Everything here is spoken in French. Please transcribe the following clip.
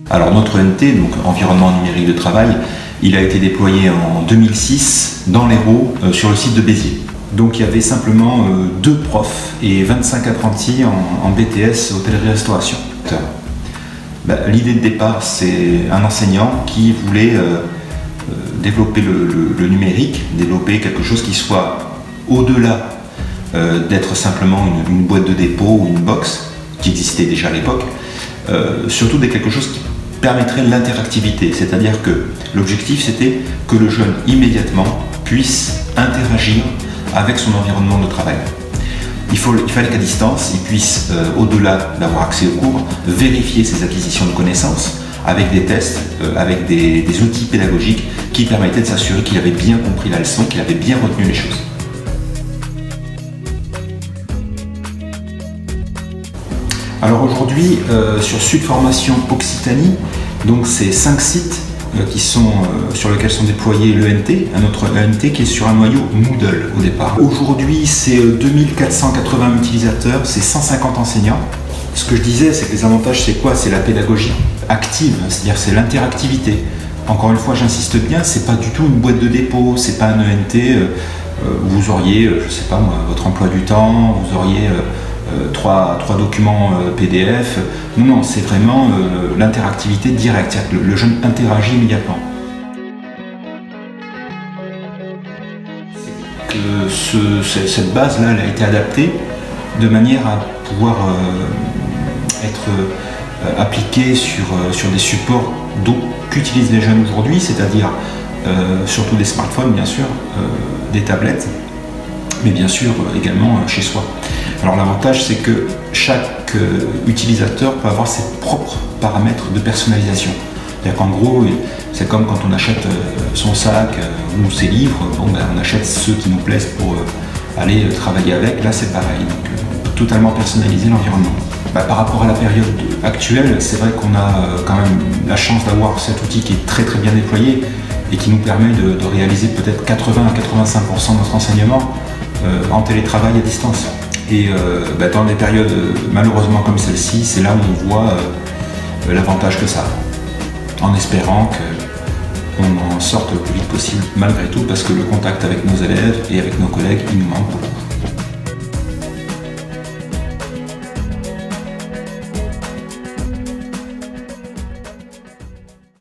Alors notre ENT, donc environnement numérique de travail, il a été déployé en 2006 dans l'Hérault sur le site de Béziers. Donc il y avait simplement 2 profs et 25 apprentis en BTS hôtellerie-restauration. L'idée de départ, c'est un enseignant qui voulait développer le numérique, développer quelque chose qui soit au-delà d'être simplement une boîte de dépôt ou une box qui existait déjà à l'époque, surtout de quelque chose qui permettrait l'interactivité, c'est-à-dire que l'objectif c'était que le jeune immédiatement puisse interagir avec son environnement de travail. Il fallait qu'à distance, il puisse, au-delà d'avoir accès aux cours, vérifier ses acquisitions de connaissances avec des tests, avec des outils pédagogiques qui permettaient de s'assurer qu'il avait bien compris la leçon, qu'il avait bien retenu les choses. Alors aujourd'hui, sur Sud Formation Occitanie, donc c'est 5 sites sur lesquels sont déployés l'ENT, un autre ENT qui est sur un noyau Moodle au départ. Aujourd'hui, c'est 2480 utilisateurs, c'est 150 enseignants. Ce que je disais, c'est que les avantages, c'est quoi? C'est la pédagogie active, c'est-à-dire c'est l'interactivité. Encore une fois, j'insiste bien, c'est pas du tout une boîte de dépôt, c'est pas un ENT où vous auriez, je sais pas moi, votre emploi du temps, vous auriez trois documents PDF. Non, c'est vraiment l'interactivité directe, c'est-à-dire que le jeune interagit immédiatement. Cette base-là, elle a été adaptée de manière à pouvoir être appliquée sur des supports qu'utilisent les jeunes aujourd'hui, c'est-à-dire surtout des smartphones, bien sûr, des tablettes, mais bien sûr également chez soi. Alors l'avantage, c'est que chaque utilisateur peut avoir ses propres paramètres de personnalisation. C'est-à-dire qu'en gros, c'est comme quand on achète son sac ou ses livres, on achète ceux qui nous plaisent pour aller travailler avec. Là, c'est pareil, donc on peut totalement personnaliser l'environnement. Par rapport à la période actuelle, c'est vrai qu'on a quand même la chance d'avoir cet outil qui est très très bien déployé et qui nous permet de réaliser peut-être 80 à 85% de notre enseignement en télétravail à distance. Et dans des périodes malheureusement comme celle-ci, c'est là où on voit l'avantage que ça a. En espérant qu'on en sorte le plus vite possible malgré tout, parce que le contact avec nos élèves et avec nos collègues, il nous manque beaucoup.